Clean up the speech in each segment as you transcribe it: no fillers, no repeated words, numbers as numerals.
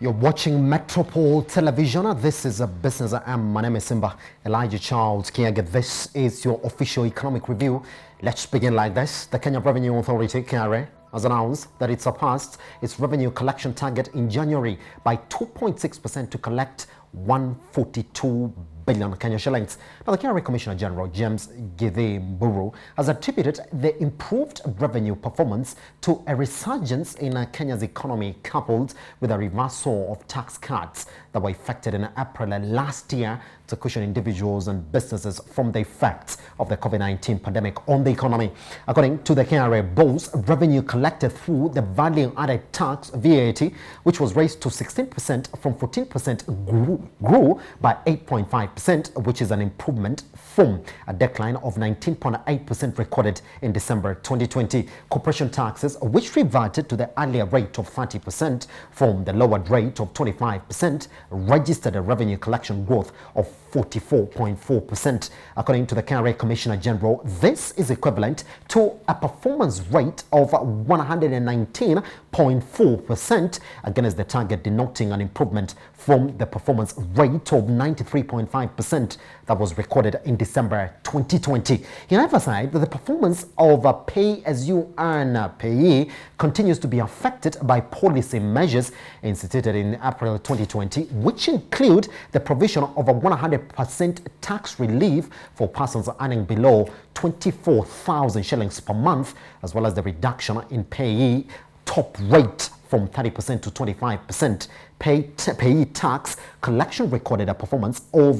You're watching Metropole Television. This is a business. My name is Simba Elijah Charles Kiaga. This is your official economic review. Let's begin like this. The Kenya Revenue Authority, KRA, has announced that it surpassed its revenue collection target in January by 2.6% to collect 142 billion Kenya shillings. Now, the KRA Commissioner General James Githe Mburu has attributed the improved revenue performance to a resurgence in Kenya's economy, coupled with a reversal of tax cuts that were effected in April last year to cushion individuals and businesses from the effects of the COVID-19 pandemic on the economy. According to the KRA boss, revenue collected through the value-added tax VAT, which was raised to 16% from 14%, grew by 8.5%, which is an improvement from a decline of 19.8% recorded in December 2020. Corporation taxes, which reverted to the earlier rate of 30% from the lowered rate of 25%, registered a revenue collection growth of 44.4%. According to the KRA Commissioner General, this is equivalent to a performance rate of 119.4% against the target, denoting an improvement from the performance rate of 93.5% that was recorded in December 2020. He emphasized that the performance of a pay-as-you-earn payee continues to be affected by policy measures instituted in April 2020, which include the provision of a 100% tax relief for persons earning below 24,000 shillings per month, as well as the reduction in payee top rate from 30% to 25%. Payee tax collection recorded a performance of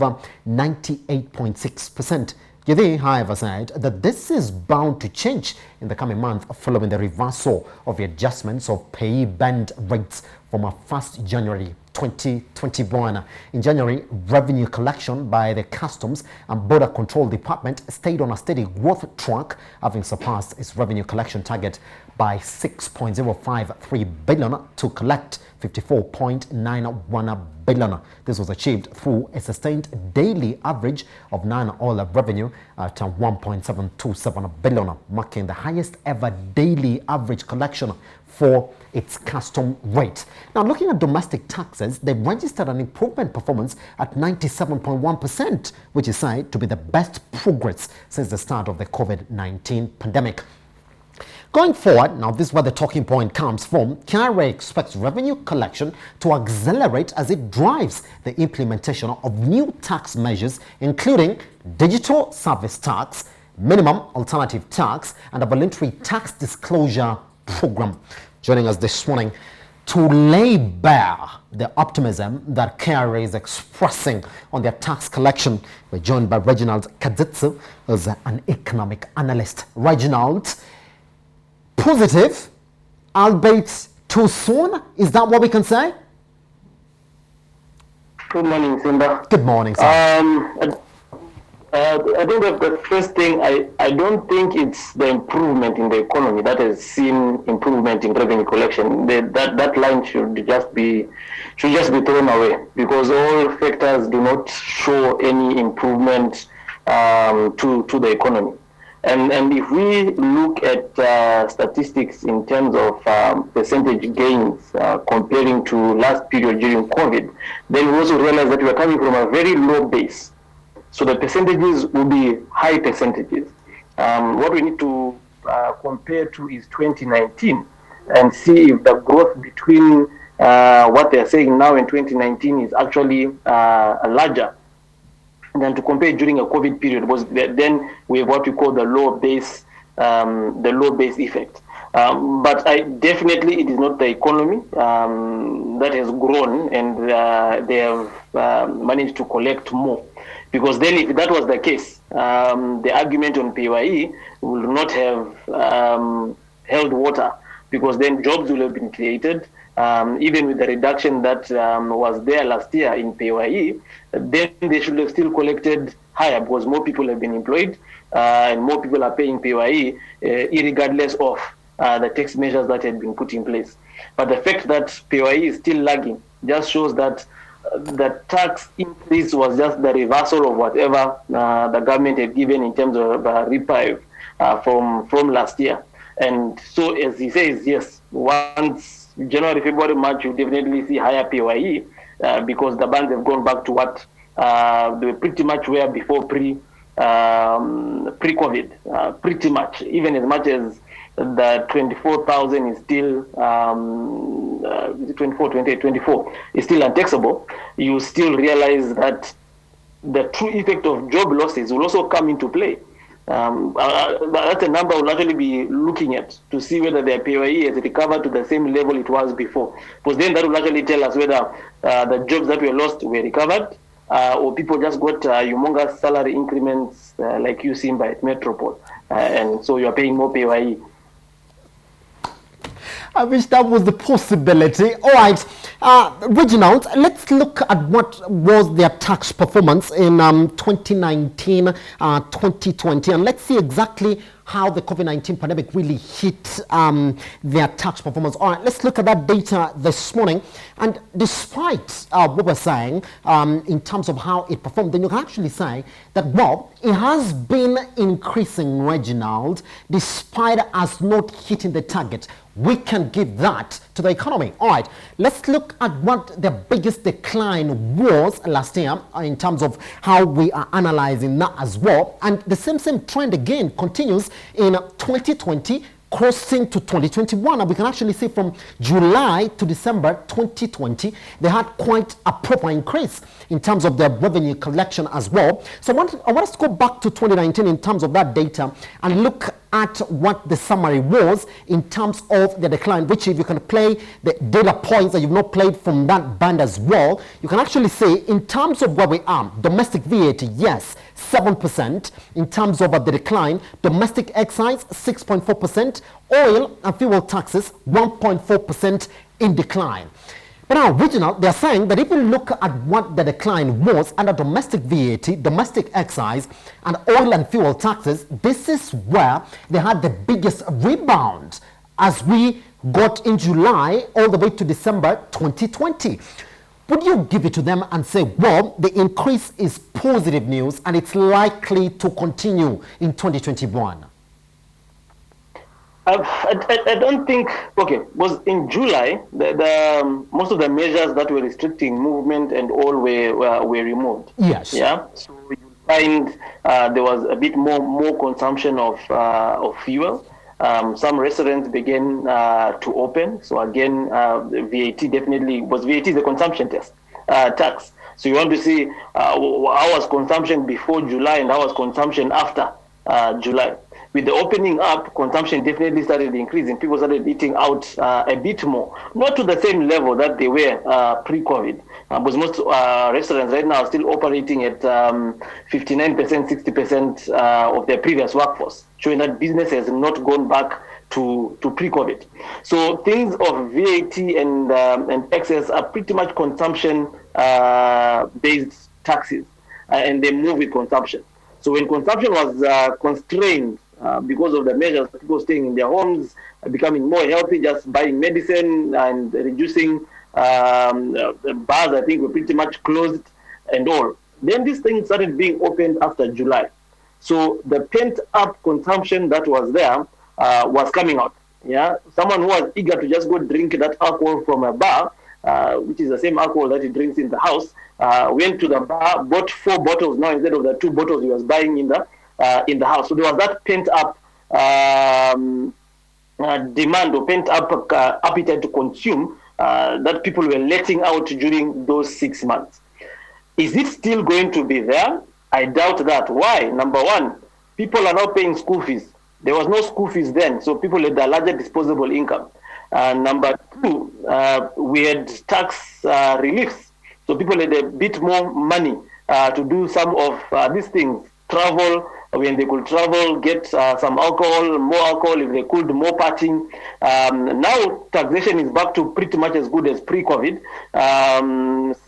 98.6%. Githe, however, said that this is bound to change in the coming month following the reversal of the adjustments of payee band rates from 1st January 2021. In January, revenue collection by the Customs and Border Control Department stayed on a steady growth track, having surpassed its revenue collection target by 6.053 billion to collect 54.91 billion. This was achieved through a sustained daily average of non-oil revenue at 1.727 billion, marking the highest ever daily average collection for its custom rate. Now, looking at domestic taxes, they registered an improvement performance at 97.1%, which is said to be the best progress since the start of the COVID-19 pandemic. Going forward, now this is where the talking point comes from, KRA expects revenue collection to accelerate as it drives the implementation of new tax measures, including digital service tax, minimum alternative tax, and a voluntary tax disclosure program. Joining us this morning to lay bare the optimism that KRA is expressing on their tax collection, we're joined by Reginald Kadzitsu, who's an economic analyst. Reginald, positive, albeit too soon. Is that what we can say? Good morning, Simba. Good morning, sir. I think that the first thing, I don't think it's the improvement in the economy that has seen improvement in revenue collection. That line should just be thrown away, because all factors do not show any improvement to the economy. And if we look at statistics in terms of percentage gains comparing to last period during COVID, then we also realize that we are coming from a very low base. So the percentages will be high percentages. What we need to compare to is 2019 and see if the growth between what they are saying now in 2019 is actually larger than to compare during a COVID period, because then we have what we call the low base effect. But definitely it is not the economy that has grown and they have managed to collect more. Because then if that was the case, the argument on PYE will not have held water, because then jobs will have been created. Even with the reduction that was there last year in PYE, then they should have still collected higher, because more people have been employed and more people are paying PYE, irregardless of the tax measures that had been put in place. But the fact that PYE is still lagging just shows that the tax increase was just the reversal of whatever the government had given in terms of reprieve from last year. And so, as he says, yes, once January, February, March, you definitely see higher PYE because the bands have gone back to what they were pretty much were before pre-COVID, pretty much, even as much as the 24,000 is still 24, 28, 24 is still untaxable. You still realize that the true effect of job losses will also come into play. That's a number we'll actually be looking at to see whether their PYE has recovered to the same level it was before. Because then that will actually tell us whether the jobs that were lost were recovered or people just got humongous salary increments like you Simba at Metropole. And so you're paying more PYE. I wish that was the possibility. All right, Reginald, let's look at what was their tax performance in 2019, 2020, and let's see exactly how the COVID-19 pandemic really hit their tax performance. All right, let's look at that data this morning. And despite what we're saying in terms of how it performed, then you can actually say that, well, it has been increasing, Reginald, despite us not hitting the target. We can give that to the economy. All right, let's look at what the biggest decline was last year in terms of how we are analyzing that as well. And the same trend again continues in 2020, crossing to 2021, and we can actually see from July to December 2020 they had quite a proper increase in terms of their revenue collection as well. So I want us to go back to 2019 in terms of that data and look at what the summary was in terms of the decline, which if you can play the data points that you've not played from that band as well, you can actually see in terms of where we are, domestic VAT, yes, 7% in terms of the decline, domestic excise 6.4%, oil and fuel taxes 1.4% in decline. But now, Reginald, they're saying that if you look at what the decline was under domestic VAT, domestic excise, and oil and fuel taxes, this is where they had the biggest rebound as we got in July all the way to December 2020. Would you give it to them and say, well, the increase is positive news and it's likely to continue in 2021? I don't think, okay, was in July, the most of the measures that were restricting movement and all were removed. Yes. Yeah. So you find there was a bit more consumption of fuel. Some restaurants began to open. So again, VAT definitely was the consumption tax. So you want to see how was consumption before July and how was consumption after July. With the opening up, consumption definitely started increasing. People started eating out a bit more, not to the same level that they were pre-COVID, because most restaurants right now are still operating at 59%, 60% of their previous workforce, showing that business has not gone back to pre-COVID. So things of VAT and excess are pretty much consumption-based taxes, and they move with consumption. So when consumption was constrained, because of the measures, people staying in their homes, becoming more healthy, just buying medicine and reducing bars, I think, were pretty much closed and all. Then these things started being opened after July. So the pent-up consumption that was there was coming out. Yeah, someone who was eager to just go drink that alcohol from a bar, which is the same alcohol that he drinks in the house, went to the bar, bought 4 bottles now instead of the 2 bottles he was buying in the house. So there was that pent-up demand or pent-up appetite to consume that people were letting out during those 6 months. Is it still going to be there? I doubt that. Why? Number one, people are now paying school fees. There was no school fees then, so people had a larger disposable income. Number two, we had tax reliefs. So people had a bit more money to do some of these things. Travel, when they could travel, get some alcohol, more alcohol if they could, more partying. Now taxation is back to pretty much as good as pre-COVID,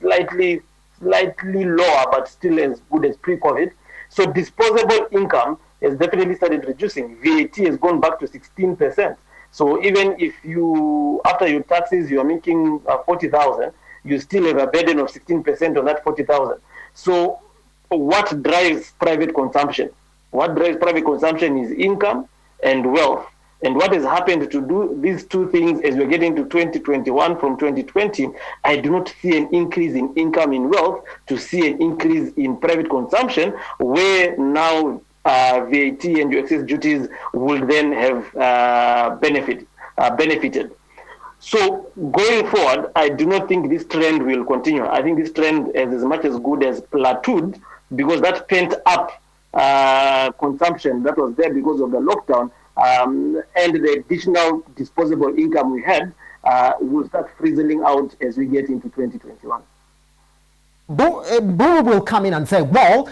slightly lower, but still as good as pre-COVID. So disposable income has definitely started reducing. VAT has gone back to 16%. So even if you, after your taxes, you are making 40,000, you still have a burden of 16% on that 40,000. So what drives private consumption? What drives private consumption is income and wealth. And what has happened to do these two things as we're getting to 2021 from 2020, I do not see an increase in income in wealth to see an increase in private consumption, where now VAT and your excess duties will then have benefited. So going forward, I do not think this trend will continue. I think this trend is as much as good as plateaued, because that pent up consumption that was there because of the lockdown and the additional disposable income we had will start frizzling out as we get into 2021. Boro will come in and say, well,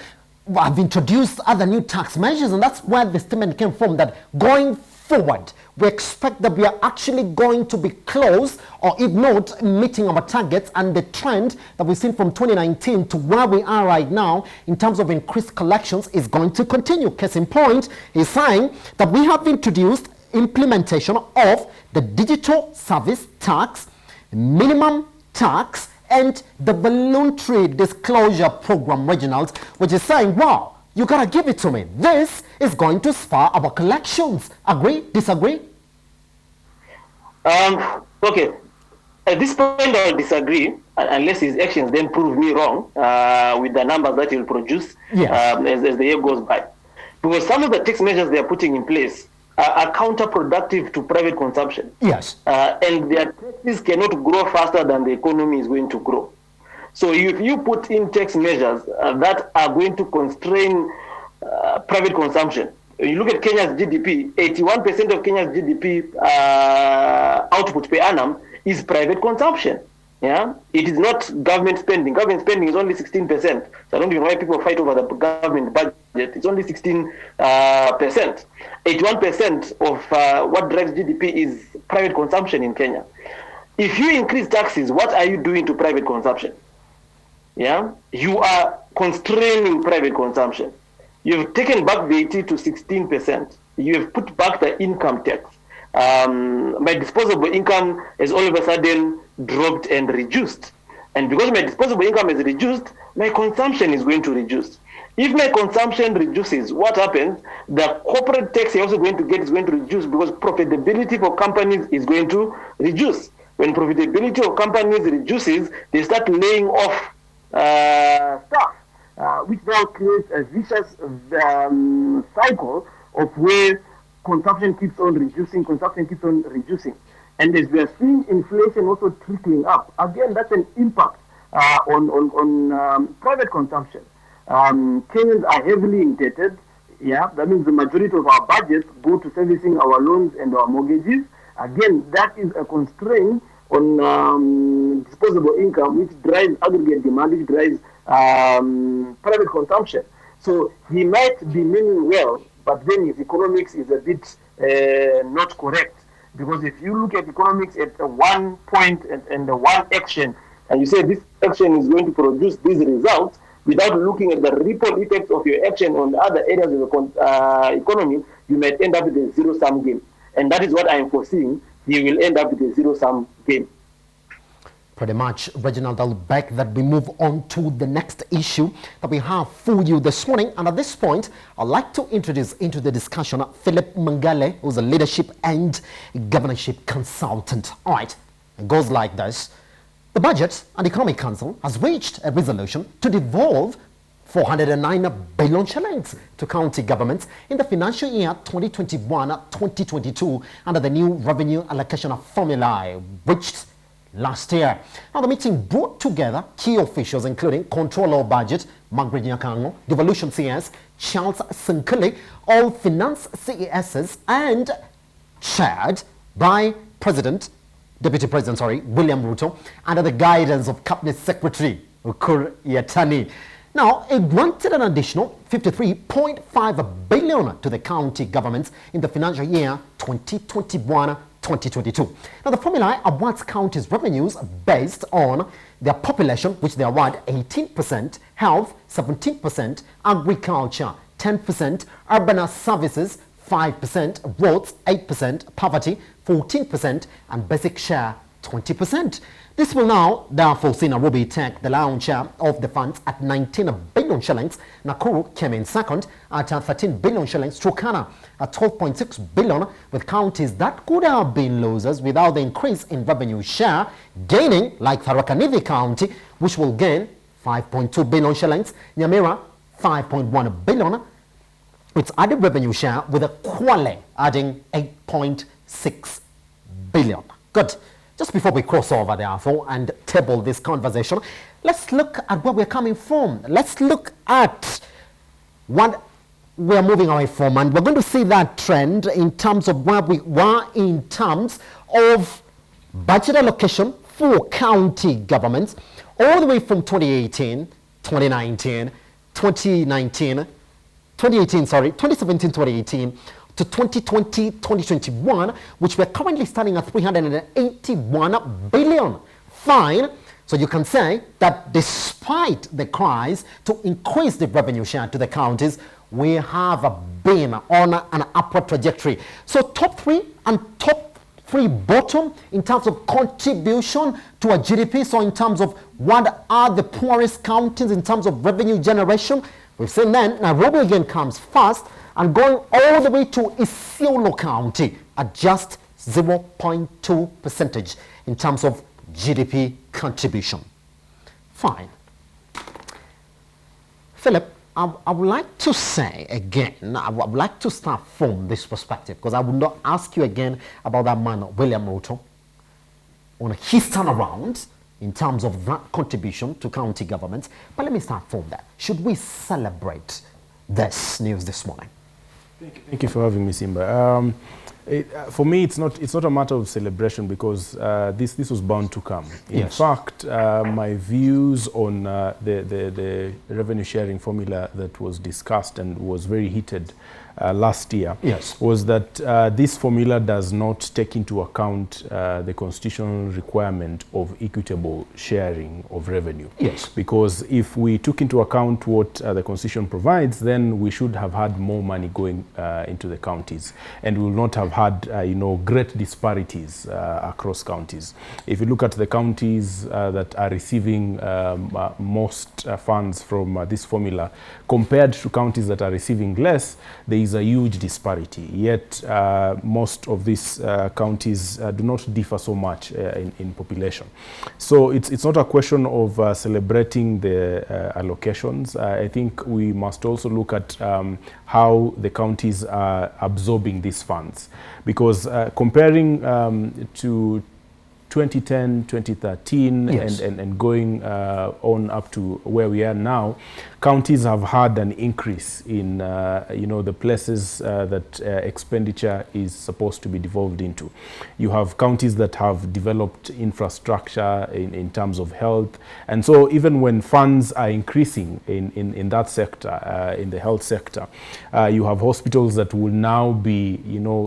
I've introduced other new tax measures, and that's where the statement came from, that going forward, we expect that we are actually going to be close, or if not, meeting our targets, and the trend that we've seen from 2019 to where we are right now in terms of increased collections is going to continue. Case in point, he's saying that we have introduced implementation of the digital service tax, minimum tax, and the voluntary disclosure program, Reginald, which is saying, wow, you gotta give it to me. This is going to spur our collections. Agree? Disagree? Okay. At this point, I'll disagree, unless his actions then prove me wrong with the numbers that he'll produce as the year goes by. Because some of the tax measures they are putting in place are counterproductive to private consumption. Yes. And their taxes cannot grow faster than the economy is going to grow. So if you put in tax measures that are going to constrain private consumption, you look at Kenya's GDP, 81% of Kenya's GDP output per annum is private consumption. Yeah, it is not government spending. Government spending is only 16%. So I don't even know why people fight over the government budget. It's only 16%. 81% of what drives GDP is private consumption in Kenya. If you increase taxes, what are you doing to private consumption? Yeah, you are constraining private consumption. You've taken back VAT to 16%. You have put back the income tax. My disposable income has all of a sudden dropped and reduced. And because my disposable income is reduced, my consumption is going to reduce. If my consumption reduces, what happens? The corporate tax you're also going to get is going to reduce, because profitability for companies is going to reduce. When profitability of companies reduces, they start laying off staff, which now creates a vicious cycle of where consumption keeps on reducing. And as we are seeing inflation also trickling up, again, that's an impact on private consumption. Kenyans are heavily indebted. Yeah, that means the majority of our budgets go to servicing our loans and our mortgages. Again, that is a constraint on disposable income, which drives aggregate demand, which drives private consumption. So he might be meaning well, but then his economics is a bit not correct. Because if you look at economics at one point and the one action, and you say this action is going to produce these results, without looking at the ripple effects of your action on the other areas of the economy, you might end up with a zero-sum game. And that is what I am foreseeing. He will end up with a zero-sum game. Pretty much, Reginald. I'll beg that we move on to the next issue that we have for you this morning. And at this point, I'd like to introduce into the discussion Philip Mangale, who's a leadership and governorship consultant. All right, it goes like this. The Budget and Economic Council has reached a resolution to devolve 409 billion shillings to county governments in the financial year 2021-2022 under the new revenue allocation formula reached last year. Now, the meeting brought together key officials including Controller of Budget, Margaret Nyakango, Devolution CS, Charles Sinkili, all Finance CESs, and chaired by Deputy President, William Ruto, under the guidance of Cabinet Secretary Ukur Yatani. Now, it granted an additional 53.5 billion to the county governments in the financial year 2021-2022. Now, the formula awards counties revenues based on their population, which they award 18%, health 17%, agriculture 10%, urban services 5%, roads 8%, poverty 14%, and basic share 20%. This will now therefore see Nairobi take the lion's share of the funds at 19 billion shillings. Nakuru came in second at 13 billion shillings. Turkana at 12.6 billion, with counties that could have been losers without the increase in revenue share gaining, like Tharaka Nithi County, which will gain 5.2 billion shillings, Nyamira 5.1 billion, its added revenue share, with a Kwale adding 8.6 billion. Good. Just before we cross over, therefore, and table this conversation, let's look at where we're coming from. Let's look at what we're moving away from, and we're going to see that trend in terms of where we were in terms of budget allocation for county governments all the way from 2017, 2018 to 2020, 2021, which we're currently standing at 381 billion. Fine. So you can say that despite the cries to increase the revenue share to the counties, we have been on an upward trajectory. So top three and top three bottom in terms of contribution to a GDP. So in terms of what are the poorest counties in terms of revenue generation, we've seen then Nairobi again comes first, and going all the way to Isiolo County at just 0.2% in terms of GDP contribution. Fine. Philip, I would like to say again, I would like to start from this perspective, because I would not ask you again about that man, William Ruto, on his turnaround in terms of that contribution to county governments. But let me start from that. Should we celebrate this news this morning? Thank you for having me, Simba. For me, it's not a matter of celebration, because this was bound to come. In fact, my views on the revenue sharing formula that was discussed and was very heated last year was that this formula does not take into account the constitutional requirement of equitable sharing of revenue. Because if we took into account what the constitution provides, then we should have had more money going into the counties, and we will not have had great disparities across counties. If you look at the counties that are receiving most funds from this formula compared to counties that are receiving less, there is a huge disparity. Yet most of these counties do not differ so much in population. So it's not a question of celebrating the allocations. I think we must also look at how the counties are absorbing these funds, because comparing to 2010, 2013, and going on up to where we are now, counties have had an increase in the places that expenditure is supposed to be devolved into. You have counties that have developed infrastructure in terms of health, and so even when funds are increasing in that sector, in the health sector, you have hospitals that will now be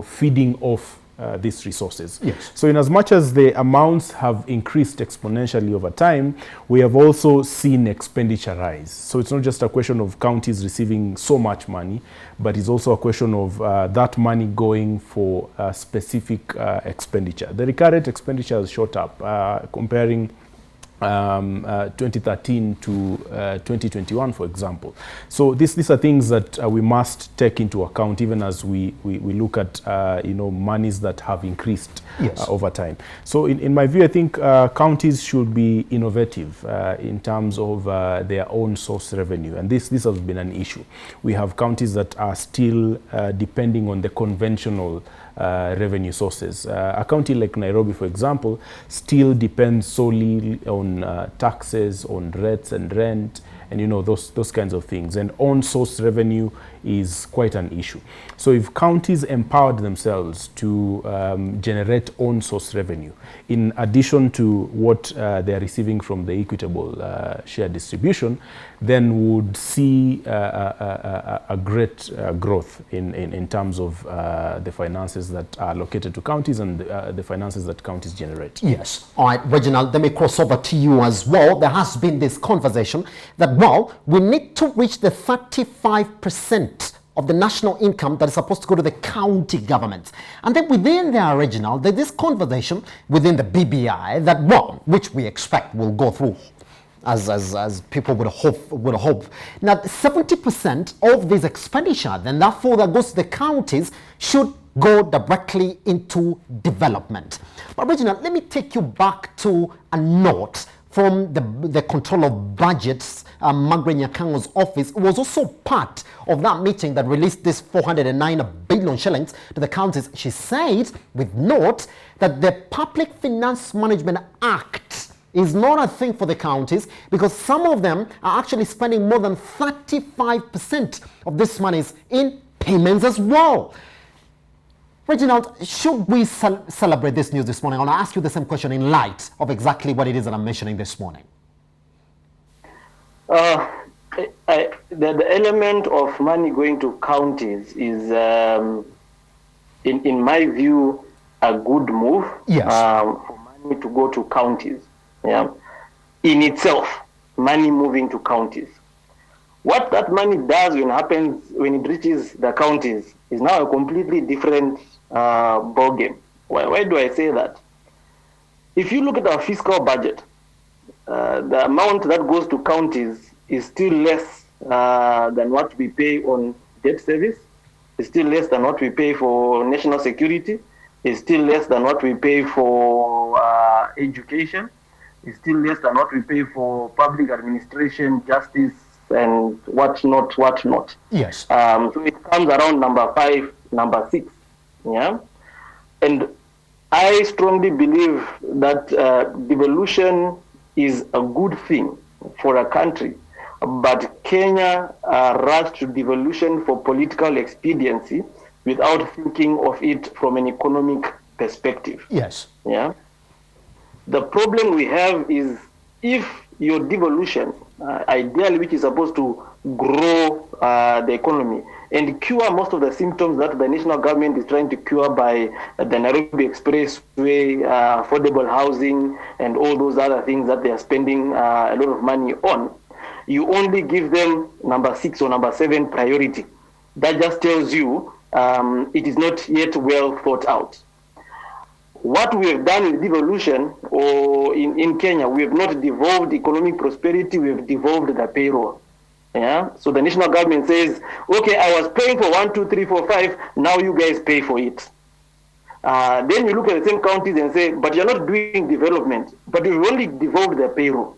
feeding off these resources. So in as much as the amounts have increased exponentially over time, we have also seen expenditure rise. So it's not just a question of counties receiving so much money, but it's also a question of that money going for specific expenditure. The recurrent expenditure has shot up, comparing 2013 to 2021, for example. So these are things that we must take into account, even as we look at monies that have increased over time. So in my view, I think counties should be innovative in terms of their own source revenue, and this has been an issue. We have counties that are still depending on the conventional revenue sources. A county like Nairobi, for example, still depends solely on taxes, on rates and rent, and those kinds of things. And on-source revenue is quite an issue. So if counties empowered themselves to generate on-source revenue, in addition to what they are receiving from the equitable share distribution, then would see a great growth in terms of the finances that are allocated to counties and the finances that counties generate. Yes. All right, Reginald, let me cross over to you as well. There has been this conversation that, well, we need to reach the 35% of the national income that is supposed to go to the county government. And then within the original, there's this conversation within the BBI that, well, which we expect will go through as people would hope. Now, 70% of this expenditure, then therefore that goes to the counties, should go directly into development. But Reginald, let me take you back to a note from the control of budgets, Margaret Nyakango's office. It was also part of that meeting that released this 409 billion shillings to the counties. She said, with note, that the Public Finance Management Act is not a thing for the counties because some of them are actually spending more than 35% of this money in payments as well. Reginald, should we celebrate this news this morning? I want to ask you the same question in light of exactly what it is that I'm mentioning this morning. The element of money going to counties is, in my view, a good move. Yes. For money to go to counties. Yeah. In itself, money moving to counties. What that money does when it reaches the counties is now a completely different ballgame. Why do I say that? If you look at our fiscal budget, the amount that goes to counties is still less than what we pay on debt service. It's still less than what we pay for national security. It's still less than what we pay for education. It's still less than what we pay for public administration, justice, and whatnot. Yes. So it comes around number 5, number 6. Yeah. And I strongly believe that devolution is a good thing for a country, but Kenya rushed to devolution for political expediency without thinking of it from an economic perspective. Yes. Yeah. The problem we have is if your devolution, ideally which is supposed to grow the economy and cure most of the symptoms that the national government is trying to cure by the Nairobi Expressway, affordable housing, and all those other things that they are spending a lot of money on, you only give them number 6 or number 7 priority. That just tells you it is not yet well thought out. What we have done in devolution or in Kenya, we have not devolved economic prosperity, we have devolved the payroll. Yeah. So the national government says, okay, I was paying for 1, 2, 3, 4, 5, now you guys pay for it. Then you look at the same counties and say, but you're not doing development, but you've only devolved the payroll.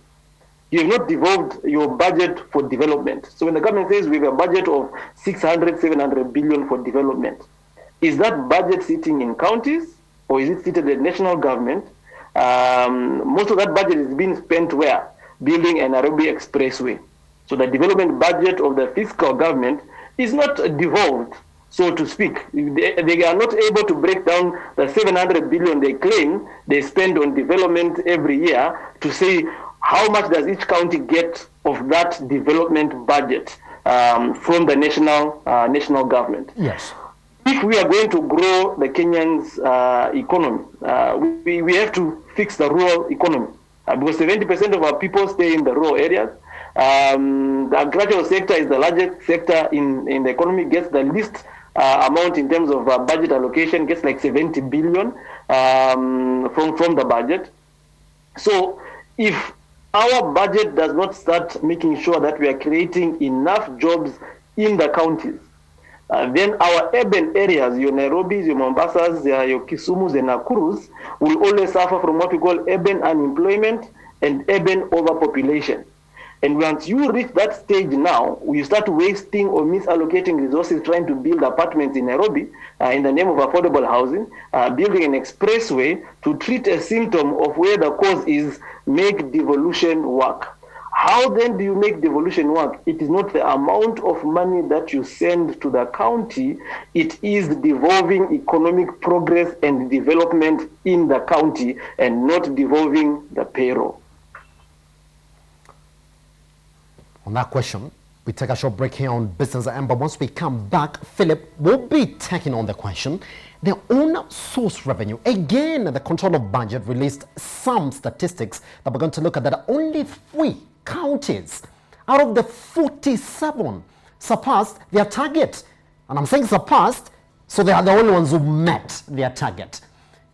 You have not devolved your budget for development. So when the government says we have a budget of 600, 700 billion for development, is that budget sitting in counties or is it seated at the national government? Most of that budget is being spent where? Building a Nairobi Expressway. So the development budget of the fiscal government is not devolved, so to speak. They are not able to break down the 700 billion they claim they spend on development every year to say how much does each county get of that development budget from the national government. Yes. If we are going to grow the Kenyans' economy, we have to fix the rural economy because 70% of our people stay in the rural areas. The agricultural sector is the largest sector in the economy, gets the least amount in terms of budget allocation, gets like 70 billion from the budget. So if our budget does not start making sure that we are creating enough jobs in the counties, then our urban areas, your Nairobis, your Mombasas, your Kisumus and Nakurus, will always suffer from what we call urban unemployment and urban overpopulation. And once you reach that stage now, you start wasting or misallocating resources trying to build apartments in Nairobi in the name of affordable housing, building an expressway to treat a symptom of where the cause is, make devolution work. How then do you make devolution work? It is not the amount of money that you send to the county, it is devolving economic progress and development in the county and not devolving the payroll. On that question, we take a short break here on Business AM, but once we come back, Philip will be taking on the question. Their own source revenue. Again, the control of budget released some statistics that we're going to look at that only 3 counties out of the 47 surpassed their target. And I'm saying surpassed, so they are the only ones who met their target.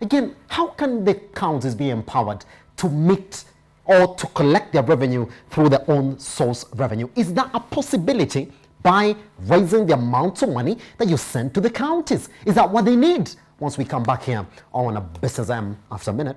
Again, how can the counties be empowered to meet or to collect their revenue through their own source revenue? Is that a possibility by raising the amount of money that you send to the counties? Is that what they need? Once we come back here on a Business M after a minute.